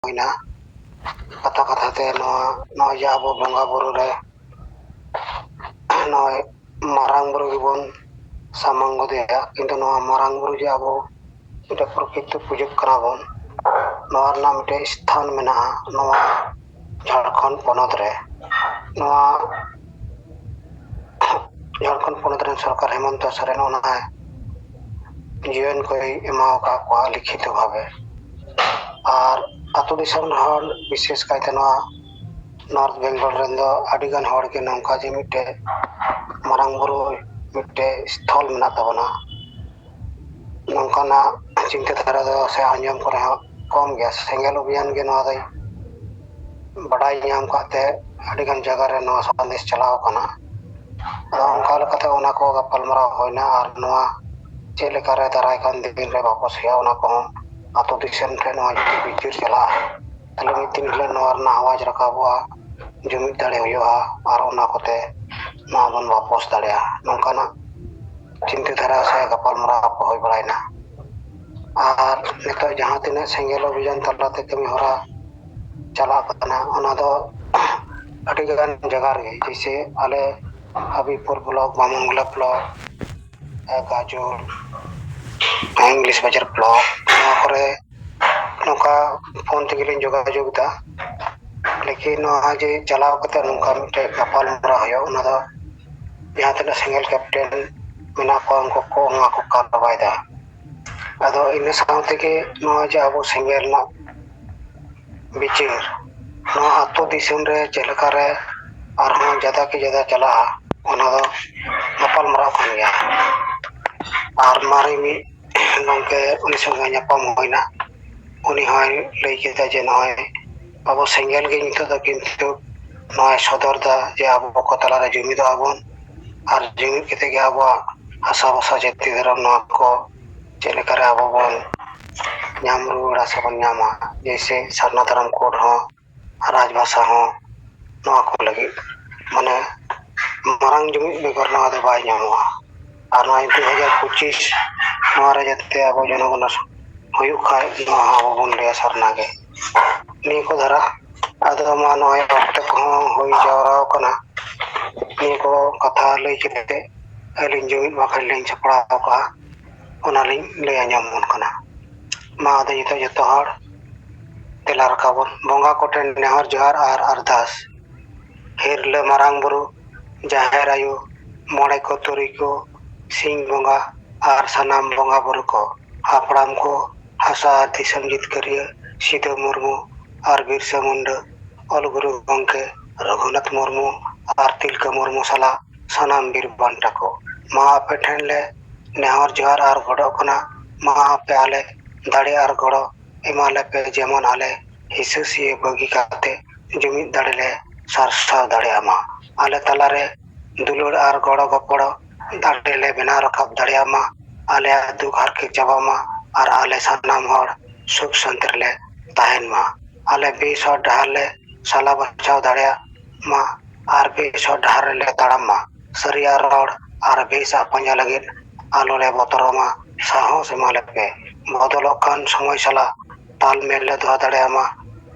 hoina kata kata te no ya abo bonga buru re no marang buru gibon samang godea kintu no marang buru je abo ita prakritik pujuk kana bon noa rena mite sthan menaha noa Jharkhand ponot re noa Jharkhand ponot ren sarkar Hemanta Soren ona जीवन को एमाव का को लिखित भावे और अतु दिसम हर विशेष कायते north Bengal rain दो अडिगन हर के नौका जे मिटे मारांग बुरु मिटे स्थल मेना तबना नौकाना चिंता धारा दो से अंजम करे कम गया सेंगेल अभियान के नवा दई बड़ाई नाम काते अडिगन जगह रे नवा संदेश चलाव कना उनका लकते ओना को गपलमरा होइना और नवा चेलेकारे दाराय कान दिन रे वापस हिया ओना को अतो दिसम रे नवा बिचिर चला तले मितिन ले नवा ना आवाज रकाबवा जुमिद दाड़े हुआ और ओना कोते ना बन वापस दाड़या नोंकाना चिंता धारा से गपलमरा को होय बड़ायना और नितो जहां तिने सेंगेल अभियान तलाते कमी होरा चला कना ओना दो अडिगन जगह रे जैसे आले Habibpur block Bamangola block Gazole English Bazar block करे नौका फोन तेगिलिन जोगाजोग दा लेकिन आज चलाव कते नौका मिटे गपाल मरा होयो ओना दो जहां तना सिंगल कैप्टन मेना को अंको को ओना को कारवाई दा अदो इन साउते के नवा जे अबो सिंगल ना बिचिर नवा अतो दिसम रे चेलका रे आरहों ज्यादा के ज्यादा चला ओना दो गपाल मरा खान गया और मारे मी गंके उनी संगे ᱧᱟᱯᱟᱢ होइना उनी हाय लई केदा जे नय अब सेंगेल गे नितो द किंतु नय सदर दा जे अब को तला रे जुमिद आबन और जुमिद केते गे अब आशा बसा जेति धरम न को चेले करे अब बन नाम रुड़ा से बन नामा जैसे सरना धर्म कोड हो राजभाषा हो न को लगी माने मारंग जुमिद बेगर न दे बाय नामा और 2025 नवारे जते अब जनगण हुयु खाय नवा बन ले सरना गे नी को धरा आदो मा नय वक्त को होई जावरा कना नी को कथा लई केते अलिन जुमिद बाखा लेन छपड़ा का ओना लिन ले आंजमन कना मा आदो जतो जतो हर तेला रकाबन बोंगा कोटेन नेहर जोहार और अरदास हिरले मारांग बुरु जाहेर आयु मोड़े को तुरी को सिंह बोंगा और सनाम बोंगा बुरु को हापड़ाम को हसा दिसम जितकरिया सीधे मुर्मू और बिरसा मुंडा अलगुरु गंके रघुनाथ मुर्मू और तिलका मुर्मू सला सनाम बीर बांटा को मा आपे ठेन ले नेहर जोहार और गड़ो कना मा आपे आले दाड़े और गड़ो एमाले पे जेमन आले हिसुसिए बगी काते जुमिद दाड़े ले सारसा दाड़े आमा आले तलारे दुलुड़ और गड़ो गपड़ो दाड़े ले बिना रखब दाड़े आमा आले दुख हर के जबामा और आले सनाम हर सुख संतर ले ताहेन मा आले बेस और ढाल ले साला बचाव दाड़े मा और बेस और ढार ले ताड़म मा सरिया रोड और बेस पंजा लगे आलो ले बतरमा साहस माले पे बदल कान समय सला ताल मेल ले दो दाड़े मा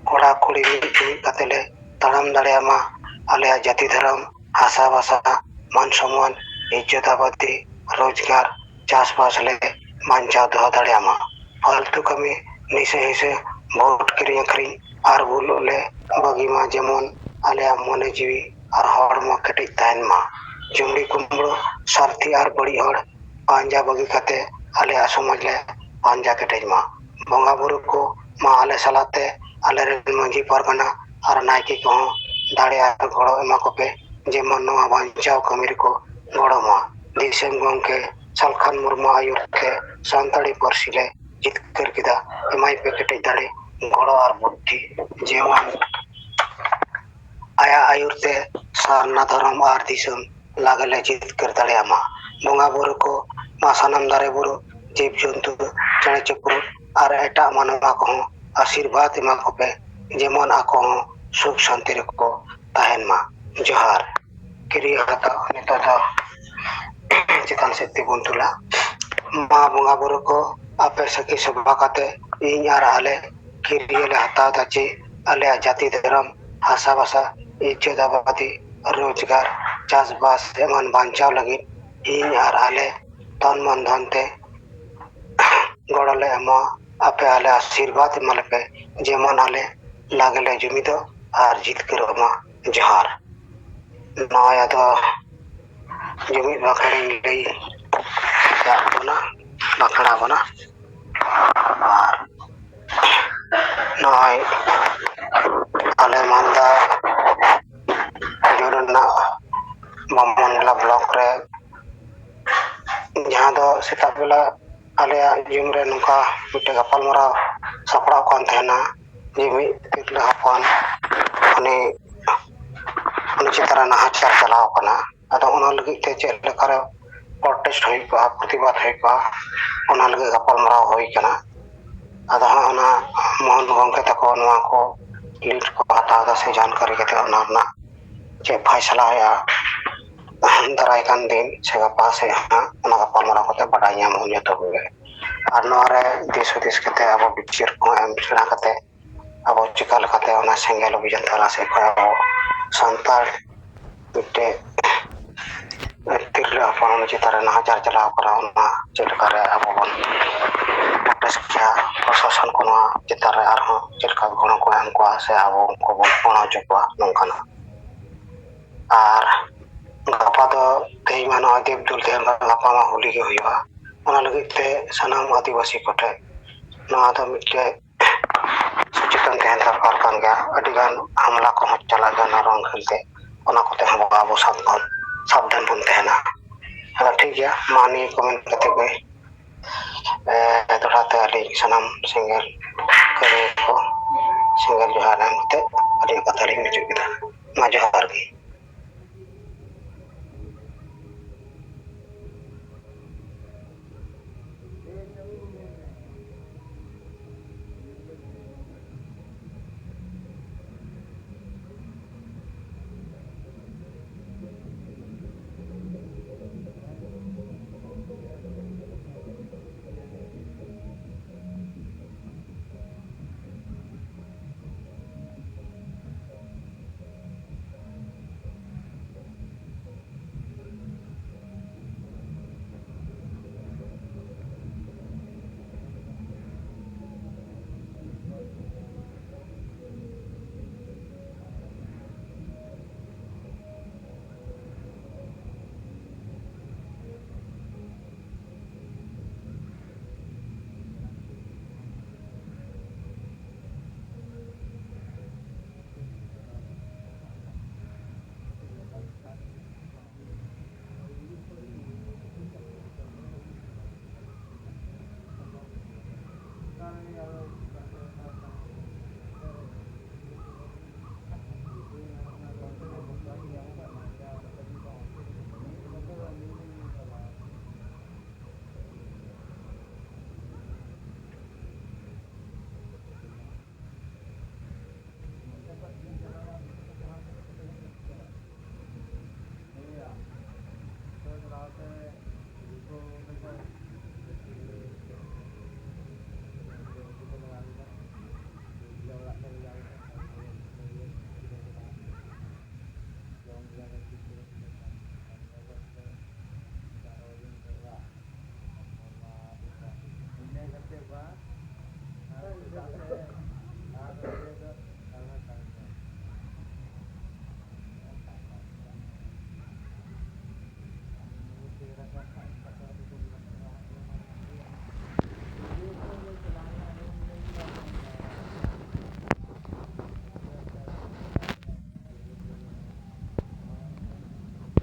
कोड़ा कुड़ी कते ले ताड़म दाड़े मा आले जाति धर्म हासा भाषा मान सम्मान इज्जत आबादी रोजगार चाषबास ले मानचा दो दाड़े मा फालतू कमी निसे हिसे वोट किरी अखरी और बोलो ले बगी मा जेमन आले मने जीवी और हड़ मा कटी तान मा जुमड़ी कुमड़ो सारथी और बड़ी हड़ पांजा बगी कते आले समाज ले पांजा कटेज मा बोंगा बुरु को मा आले सलाते आले रे मंजी परगना और नायकी को दाड़े और गड़ो एमा को पे जेमन नवा बांचाव कमिर को गड़ो मा दिसम गंके सलखान मुर्मू आयुर के सांताड़ी परसी ले जितकर किदा एमाई पे कटे दाड़े गड़ो और बुद्धि जेमन आया आयुर ते सारना धर्म और दिसम लागले जितकर दाड़े आमा बोंगा बुरु को मा सनम दारे बुरु जीव जंतु चढ़े चुपुर और एटा मानवा को आशीर्वाद एमा को पे जेमन आको सुख शांति को ताहेन मा जोहार किरिया हता नितो दा चितान से तिबुन तुला मा बोंगा बुरु को आपे सखी सभा काते इन और आले ᱠᱤᱨᱤᱭᱟᱹ ᱞᱮ ᱦᱟᱛᱟᱣ ᱮᱫᱟ ᱡᱮ ᱟᱞᱮᱭᱟᱜ ᱡᱟᱹᱛᱤ ᱫᱷᱚᱨᱚᱢ ᱦᱟᱥᱟ ᱵᱷᱟᱥᱟ ᱤज्ᱡᱚᱛ ᱟᱵᱟᱫᱤ ᱨᱳᱡᱽᱜᱟᱨ ᱪᱟᱥᱵᱟᱥ ᱮᱢᱟᱱ ᱵᱟᱧᱪᱟᱣ ᱞᱟᱹᱜᱤᱫ ᱤᱧ ᱟᱨ ᱟᱞᱮ ᱛᱚᱱ ᱢᱚᱱ ᱫᱷᱚᱱ ᱛᱮ ᱜᱚᱲᱚ ᱞᱮ ᱮᱢᱚᱜᱼᱟ ᱟᱯᱮ ᱟᱞᱮ ᱟᱥᱤᱨᱵᱟᱫᱽ ᱮᱢᱟᱞᱮᱯᱮ ᱡᱮᱢᱚᱱ ᱟᱞᱮ ᱞᱟᱜᱽᱞᱮ ᱡᱩᱢᱤᱫᱚᱜ ᱟᱨ ᱡᱤᱛᱠᱟᱹᱨᱚᱜ ᱢᱟ ᱡᱚᱦᱟᱨ ᱱᱚᱜᱼᱚᱭ ᱟᱫᱚ ᱡᱩᱢᱤᱫ ᱵᱟᱠᱷᱨᱟᱧ ᱞᱟᱹᱭ ᱠᱟᱜ ᱵᱚᱱᱟ ᱵᱟᱠᱷᱲᱟ ᱵᱚᱱᱟ ᱟᱨ ᱱᱚᱜᱼᱚᱭ ᱟᱞᱮ ᱢᱟᱞᱫᱟ ᱡᱩᱨᱩ ᱨᱮᱱᱟᱜ ᱵᱟᱢᱚᱱᱰᱞᱟ ᱵᱞᱚᱠ ᱨᱮ ᱡᱟᱦᱟᱸ ᱫᱚ ᱥᱮᱛᱟᱜ ᱵᱮᱞᱟ ᱟᱞᱮᱭᱟᱜ ᱡᱩᱢ ᱨᱮ ᱱᱚᱝᱠᱟ ᱢᱤᱫᱴᱮᱱ ᱜᱟᱯᱟᱞᱢᱟᱨᱟᱣ ᱥᱟᱯᱲᱟᱣ ᱠᱟᱱ ᱛᱟᱦᱮᱱᱟ ᱡᱮ ᱢᱤᱫ ᱛᱤᱨᱞᱟᱹ ᱦᱚᱯᱚᱱ ᱩᱱᱤ ᱪᱮᱛᱟᱱ ᱨᱮ ᱱᱟᱦᱟᱪᱟᱨ ᱪᱟᱞᱟᱣ ᱠᱟᱱᱟ ᱟᱫᱚ ᱚᱱᱟ ᱞᱟᱹᱜᱤᱫ te ᱪᱮᱫ ᱞᱮᱠᱟᱨᱮ ᱯᱨᱚᱴᱮᱥᱴ ᱦᱩᱭ ᱠᱚᱜᱼᱟ ᱯᱨᱚᱛᱤᱵᱟᱫ ᱦᱩᱭ ᱠᱚᱜᱼᱟ ᱚᱱᱟ ᱞᱟᱹᱜᱤᱫ ᱜᱟᱯᱟᱞᱢᱟᱨᱟᱣ ᱦᱩᱭ ᱠᱟᱱᱟ ᱟᱫᱚ ᱦᱟᱸᱜ ᱚᱱᱟ ᱢᱳᱦᱚᱱ ᱜᱚᱝᱠᱮ ᱛᱟᱠᱚ ᱱᱚᱣᱟ ᱠᱚ ᱞᱤᱰ ᱠᱚ ᱦᱟᱛᱟᱣ ᱮᱫᱟ ᱥᱮ ᱡᱟᱱᱠᱟᱨᱤ ᱠᱟᱛᱮ ᱚᱱᱟ ᱨᱮᱱᱟᱜ ᱪᱮᱫ ᱯᱷᱟᱭᱥᱟᱞᱟ ᱦᱩᱭᱩᱜᱼᱟ ᱫᱟᱨᱟᱭ ᱠᱟᱱ ᱫᱤᱱ ᱥᱮ ᱜᱟᱯᱟ ᱥᱮᱫ ᱦᱟᱸᱜ ᱚᱱᱟ ᱜᱟᱯᱟᱞᱢᱟᱨᱟᱣ ᱠᱟᱛᱮ ᱵᱟᱰᱟᱭ ᱧᱟᱢᱚᱜ ᱡᱚᱛᱚ ᱠᱚᱜᱮ ᱟᱨ ᱱᱚᱣᱟᱨᱮ ᱫᱤᱥ ᱦᱩᱫᱤᱥ ᱠᱟᱛᱮ ᱟᱵᱚ ᱵᱤᱪᱟᱹᱨ ᱠᱚ ᱮᱢ ᱥᱮᱬᱟ ᱠᱟᱛᱮ ᱟᱵᱚ ᱪᱤᱠᱟ ᱞᱮᱠᱟᱛᱮ ᱚᱱᱟ ᱥᱮᱸᱜᱮᱞ ᱚᱵᱷᱤᱡᱟᱱ ᱛᱟᱞᱟ ᱥᱮᱫ ᱠᱷᱚᱱ ᱟᱵᱚ ᱥᱟᱱᱛᱟᱲ ᱢᱤᱫᱴᱮᱡ ᱛᱤᱨᱞᱟᱹ ᱦᱚᱯᱚᱱ ᱪᱮᱛᱟᱱ ᱨᱮ ᱱᱟᱦᱟᱪᱟᱨ ᱪᱟᱞᱟᱣ ᱠᱟᱱᱟ ᱚᱱᱟ ᱪᱮᱫ ᱞᱮᱠᱟᱨᱮ ᱟᱵᱚ ᱵᱚᱱ ᱯᱨᱚᱥᱟᱥᱚᱱ ᱠᱚ ᱱᱚᱣᱟ ᱪᱮᱛᱟᱱ ᱨᱮ ᱟᱨᱦᱚᱸ ᱪᱮᱫ ᱞᱮᱠᱟ ᱜᱚᱲᱚ ᱠᱚ ᱮᱢ ᱠᱚᱣᱟ ᱥᱮ ᱟᱵᱚ ᱩᱱᱠᱩ ᱵᱚᱱ ᱜᱚᱲᱚ ᱦᱚᱪᱚ ᱠᱚᱣᱟ ᱱᱚᱝᱠᱟᱱᱟᱜ ᱟᱨ ᱜᱟᱯᱟ ᱫᱚ ᱛᱮᱦᱮᱧ ᱢᱟ ᱱᱚᱜᱼᱚᱭ ᱫᱮᱵ ᱫᱩᱞ ᱛᱟᱦᱮᱱ ᱜᱟᱯᱟ ᱢᱟ ᱦᱳᱞᱤ ᱜᱮ ᱦᱩᱭᱩᱜᱼᱟ ᱚᱱᱟ ᱞᱟᱹᱜᱤᱫ ᱛᱮ ᱥᱟᱱᱟᱢ ᱟᱹᱫᱤᱵᱟᱹᱥᱤ ᱠᱚᱴᱷᱮᱱ ᱱᱚᱣᱟ ᱫᱚ ᱢᱤᱫᱴᱮᱡ ᱥᱚᱪᱮᱛᱚᱱ ᱛᱟᱦᱮᱱ ᱫᱚᱨᱠᱟর ᱠᱟᱱ ᱜᱮᱭᱟ ᱟᱹᱰᱤᱜᱟᱱ ᱦᱟᱢᱞᱟ ᱠᱚᱦᱚᱸ ᱪᱟᱞᱟᱜ ᱠᱟᱱᱟ ᱨᱚᱝ ᱠᱷᱟᱹᱞᱛᱮ ᱚᱱᱟ ᱠᱚᱛᱮ ᱦᱚᱸ ᱟᱵᱚ ᱥᱟᱵᱫᱷᱟᱱ ᱵᱚᱱ ᱛᱟᱦᱮᱱᱟ ᱟᱫᱚ ᱴᱷᱤᱠ ᱜᱮᱭᱟ ᱢᱟ ᱱᱤᱭᱟᱹ ᱠᱚ ᱢᱮᱱ ᱠᱟᱛᱮ ᱜᱮ ᱫᱚᱲᱦᱟᱛᱮ ᱟᱹᱞᱤᱧ ᱥᱟᱱᱟᱢ ᱥᱮᱸᱜᱮᱞ ᱠᱟᱹᱢᱤ ᱠᱚ ᱥᱮᱸᱜᱮᱞ ᱡᱚᱦᱟᱨ ᱮᱢ ᱠᱟᱛᱮ ᱟᱹᱞᱤᱧᱟᱜ ᱠᱟᱛᱷᱟ ᱞᱤᱧ ᱢᱩᱪᱟᱹᱫ ᱠᱮᱫᱟ ᱢᱟ ᱡᱚᱦᱟᱨ ᱜᱮ